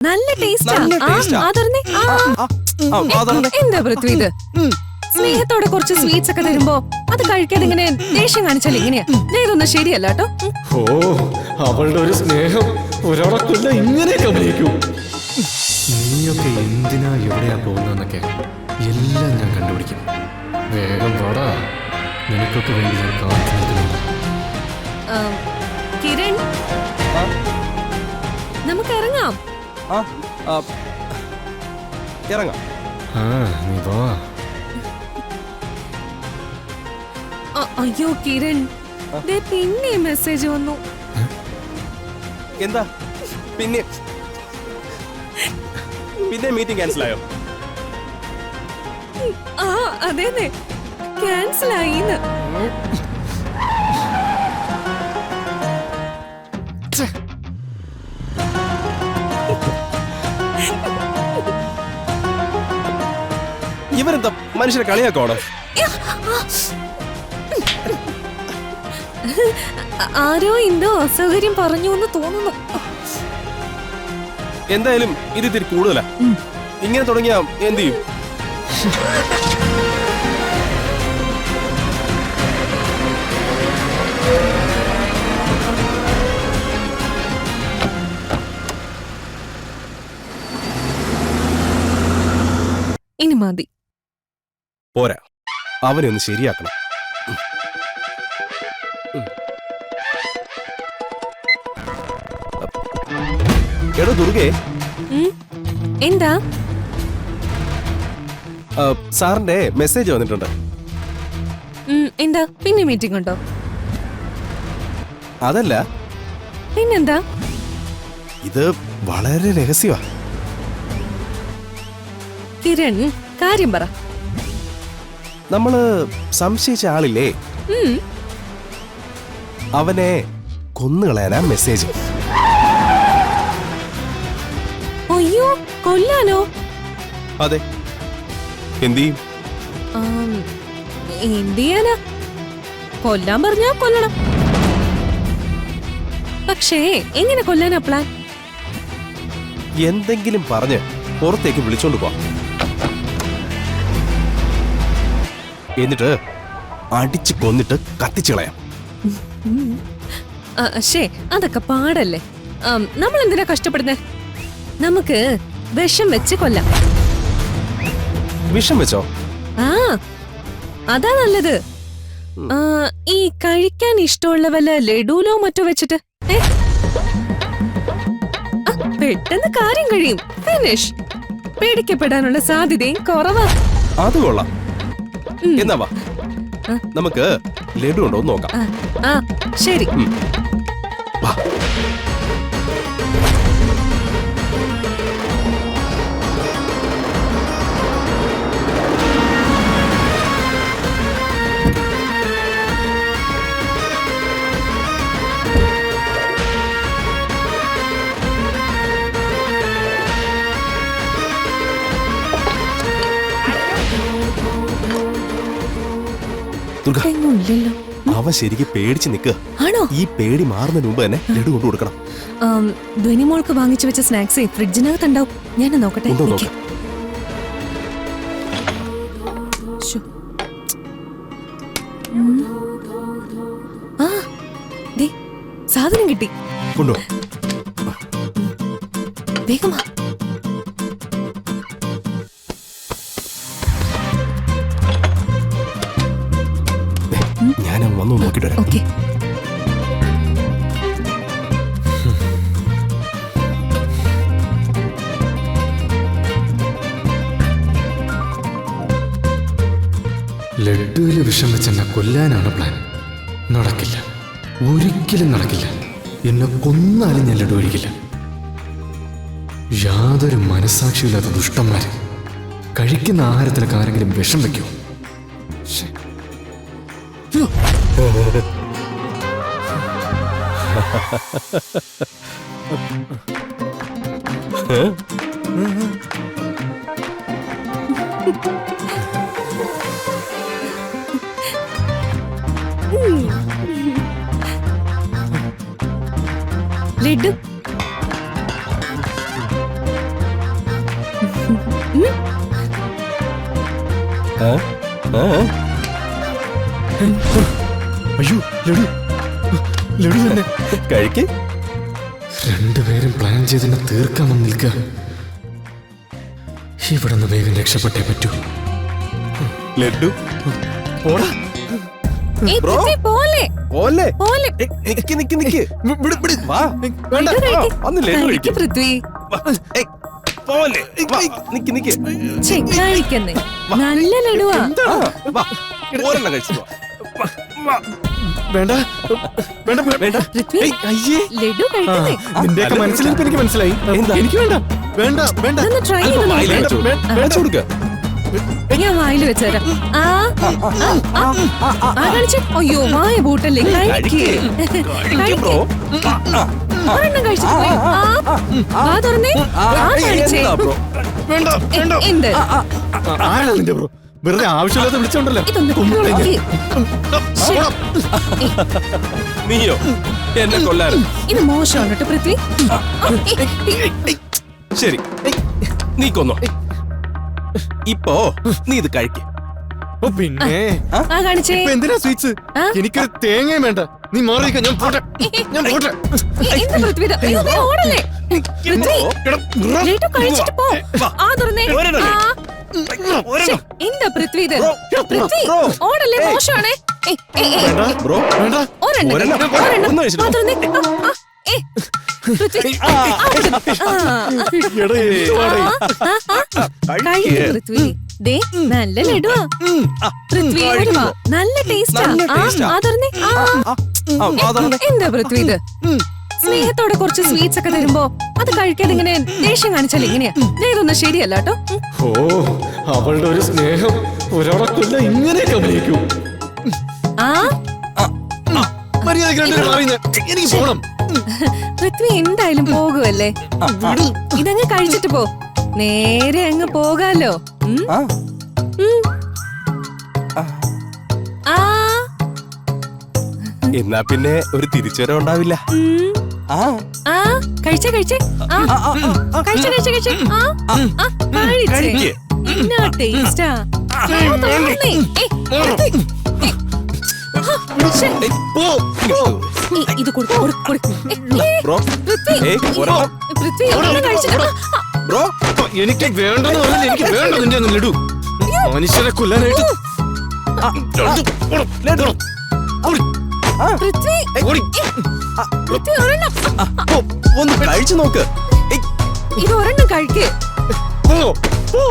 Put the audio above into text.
നല്ല ടേസ്റ്റാ. നല്ല taste-ആ. എന്താ പൃഥ്വി ഇത്? സ്നേഹത്തോടെ കുറച്ച് സ്വീറ്റ്സ് ഒക്കെ തരുമ്പോ അത് കഴിക്കാതെ ഇങ്ങനെ ദേഷ്യം കാണിച്ചാൽ ഇങ്ങനെയാ. ഇതൊന്നും ശരിയല്ല കേട്ടോ. ഓ, അവളുടെ ഒരു സ്നേഹം ഒരാളെ കൊല്ല ഇങ്ങനെയൊക്കെ അഭിനയിക്കൂ. നീയൊക്കെ എന്തിനാ എവിടെയാ പോകുന്നതെന്നൊക്കെ എല്ലാം ഞാൻ കണ്ടുപിടിക്കും. വേഗം പാടാ, നിനക്കൊക്കെ വേണ്ടി ഞാൻ കാത്തിരിക്കുന്നു. കിരൺ, നമുക്ക് ഇറങ്ങാം. ഇറങ്ങാം. ആ, നീ വാ. അയ്യോ കിരൺ, പിന്നെ മെസ്സേജ് വന്നു. എന്താ പിന്നെ മീറ്റിംഗ് ക്യാൻസൽ ആയോ? ആ അതെ, ക്യാൻസൽ ആയിന്ന്. ഇവരെന്താ മനുഷ്യരെ കളിയാക്കോണോ? ആരോ എന്തോ അസൗകര്യം പറഞ്ഞു എന്ന് തോന്നുന്നു. എന്തായാലും ഇത് ഇത്തിരി കൂടുതലാ. ഇങ്ങനെ തുടങ്ങിയാ എന്ത് ചെയ്യും? ഇനി മതി. പോരാ, അവനെ ഒന്ന് ശരിയാക്കണം. എടോ ദുർഗേ, എന്താ? സാറിന്റെ മെസ്സേജ് വന്നിട്ടുണ്ട്. എന്താ പിന്നെ മീറ്റിംഗ് ഉണ്ടോ? അതല്ല, പിന്നെന്താ? ഇത് വളരെ രഹസ്യമാ. കിരൺ, കാര്യം പറ. നമ്മള് സംശയിച്ച ആളില്ലേ, അവനെ കൊന്നുകളയാനാ മെസ്സേജ്. അയ്യോ, കൊല്ലാനോ? അതെ. എന്ത് ചെയ്യും? എന്ത് ചെയ്യാനാ? കൊല്ലാൻ പറഞ്ഞാ കൊല്ലണം. പക്ഷേ എങ്ങനെ കൊല്ലാനാ പ്ലാൻ? എന്തെങ്കിലും പറഞ്ഞ് പുറത്തേക്ക് വിളിച്ചോണ്ട് പോ. എന്നിട്ട് അടിച്ചു കൊന്നിട്ട് കത്തിച്ചു കളയാം. അതൊക്കെ പാടല്ലേ. നമ്മൾ എന്തിനാ കഷ്ടപ്പെടുന്നേ? നമുക്ക് വിഷം വെച്ച് കൊല്ലാം. വിഷം വെച്ചോ? ആ, അതാ നല്ലത്. ഈ കഴിക്കാൻ ഇഷ്ടമുള്ള വല്ല ലഡൂലോ മറ്റോ വെച്ചിട്ട് പെട്ടെന്ന് കാര്യം കഴിയും. ഫിനിഷ്. പേടിക്കപ്പെടാനുള്ള സാധ്യതയും കുറവാ. അത് കൊള്ളാം. എന്നാ വാ, നമുക്ക് ലഡു ഉണ്ടോ നോക്കാം. ആ ശരി. വാ. ഇല്ലല്ലോ. അവൻ ശരിക്കും പേടിച്ച് നിൽക്കുക. ആണോ? ഈ പേടി മാറുന്നതിന് മുമ്പ് തന്നെ ലഡു കൊണ്ടു കൊടുക്കണം. ധ്വനിമോൾക്ക് വാങ്ങിച്ചു വെച്ച സ്നാക്സ് ഫ്രിഡ്ജിനകത്തുണ്ടാവും. ഞാൻ നോക്കട്ടെ. സാധനം കിട്ടി. കൊണ്ടോ വേഗമാ. ഞാൻ വന്നു നോക്കിട്ട് വരാം. ഓക്കെ. ലഡുവില് വിഷം വെച്ച് എന്നെ കൊല്ലാനാണ് പ്ലാൻ. നടക്കില്ല, ഒരിക്കലും നടക്കില്ല. എന്നെ കൊന്നാലും ഞാൻ ലഡു കഴിക്കില്ല. യാതൊരു മനസ്സാക്ഷിയില്ലാത്ത ദുഷ്ടന്മാര്. കഴിക്കുന്ന ആഹാരത്തിലൊക്കെ ആരെങ്കിലും വിഷം വെക്കുമോ? ലഡു ആ? ആ? അയ്യോ ലഡു ലഡു തന്നെ. കഴിക്ക്. രണ്ടുപേരും പ്ലാൻ ചെയ്തിനെ തീർക്കാമെന്ന് നിൽക്കുക. ഇവിടെ നിന്ന് വേഗം രക്ഷപ്പെട്ടേ പറ്റൂ. ലഡു പോടാ. ഏയ് ബ്രോ. പൃഥ്വി, പോലെ പോലെ പോലെ നിക്ക് നിക്ക് നിക്ക് വാ വേണ്ട. ലഡു കഴിക്ക്. ഒന്ന് ലഡു കഴിക്ക് കഴിക്ക്. പൃഥ്വി. ഏയ്, പോലെ വാ, നിക്ക് നിക്ക് ഛെ, കഴിക്കുന്നേ നല്ല ലഡുവാ. ആ, വാ ഒരെണ്ണം കഴിച്ചു വേണ്ട വേണ്ട വേണ്ട. പൃഥ്വി, ഏയ്, അയ്യേ. ലഡു കഴിക്കുന്നേ. നിന്റെയൊക്കെ മനസ്സിലിപ്പോ എനിക്ക് മനസ്സിലായി. എന്താ? എനിക്ക് വേണ്ട വേണ്ട വേണ്ട. ഇതൊന്ന് try ചെയ്ത് അല്പം വായിൽ നോക്ക്. വെച്ചു. വെച്ചു കൊടുക്ക. ഞാൻ വായിൽ വെച്ചുതരാം. കാണിച്ചേ. അയ്യോ, വായ പൂട്ടല്ലേ. കഴിക്ക്. ബ്രോ. ഒരെണ്ണം കഴിച്ചിട്ട് പോയി. വാ തുറന്നേ. കാണിച്ചേ. എന്താ ബ്രോ? വേണ്ട വേണ്ട. എന്ത്? ആരാണ് നിന്റെ ബ്രോ? വെറുതെ ആവശ്യമില്ലാതെ വിളിച്ചോണ്ടല്ലോ. ഇതൊന്ന് കുമ്പിളെ ഞാൻ. ശ്ശെ. നീയോ എന്നെ കൊല്ലാനും? ഇത് മോശമാണ് കേട്ടോ പൃഥ്വി. ശരി, നീ കൊന്നോ. ഇപ്പോ നീ ഇത് കഴിക്ക്. ഓ പിന്നെ കാണിച്ചേ. ഇപ്പൊ എന്തിനാ സ്വീറ്റ്സ്? ആ? എനിക്കൊരു തേങ്ങയും വേണ്ട. നീ മാറിയിരിക്ക. ഞാൻ പോട്ടെ ഞാൻ പോട്ടെ. എന്ത് പൃഥ്വി ഇത്? അയ്യോ, ദേ ഓടല്ലേ. പൃഥ്വി, ലഡു കഴിച്ചിട്ട് പോ. തുറന്നേ. ശ്ശെ, എന്താ പൃഥ്വി ഇത്? പൃഥ്വി, ഓടല്ലേ. മോശമാണേ. ബ്രോ വേണ്ട. ഒരെണ്ണം ഒരെണ്ണം. ഒന്ന് കഴിച്ചിട്ട് പോ. തുറന്നേ. പൃഥ്വി, എടാ, എന്തുവാടേ? കഴിക്ക് പൃഥ്വി. ദേ നല്ല ലഡുവാ. പൃഥ്വി, ലഡുവാ. നല്ല ടേസ്റ്റാ. നല്ല taste ആ. തുറന്നേ. എന്താ പൃഥ്വി ഇത്? സ്നേഹത്തോടെ കുറച്ച് സ്വീറ്റ്സ് ഒക്കെ തരുമ്പോ അത് കഴിക്കാതെ ഇങ്ങനെ ദേഷ്യം കാണിച്ചാൽ എങ്ങനെയാ? ഇതൊന്നും ശരിയല്ല കേട്ടോ. ഓ, അവളുടെ ഒരു സ്നേഹം ഒരാളെ കൊല്ല ഇങ്ങനെയൊക്കെ അഭിനയിക്കൂ. ആ മര്യാദയ്ക്ക് രണ്ടുപേരും മാറിയിരുന്നെ. എനിക്ക് പോണം. പൃഥ്വി എന്തായാലും പോകുമല്ലേ. ഇതങ്ങ് കഴിച്ചിട്ട് പോ. നേരെ അങ്ങ് പോകാലോ. ആ, ആ എന്നാ പിന്നെ ഒരു തിരിച്ചുവരവ് ഉണ്ടാവില്ല. ഉം. ആ, ആ കഴിച്ചേ കഴിച്ചേ. കഴിച്ചേ കഴിച്ചേ കഴിച്ചേ. കഴിച്ചേ. കഴിക്ക്. എന്നാ ടേസ്റ്റാ. പോ, പോ. ഇത് കൊടുക്ക്, കൊടുക്ക്, കൊടുക്ക്. ബ്രോ. പൃഥ്വി, ഏയ്, ഒരെണ്ണം. പൃഥ്വി ഒരെണ്ണം കഴിച്ചിട്ട്. ബ്രോ. എനിക്ക് വേണ്ടെന്ന് പറഞ്ഞാൽ എനിക്ക് വേണ്ട നിന്റെ ഒന്നും ലഡു. മനുഷ്യരെ കൊല്ലാനായിട്ട്. ലഡു. പൃഥ്വി, ഓടി. പൃഥ്വി ഒരെണ്ണം. ഒന്ന് കഴിച്ചു നോക്ക്. ഏയ്, ഇത് ഒരെണ്ണം കഴിക്ക്. പോ, പോ.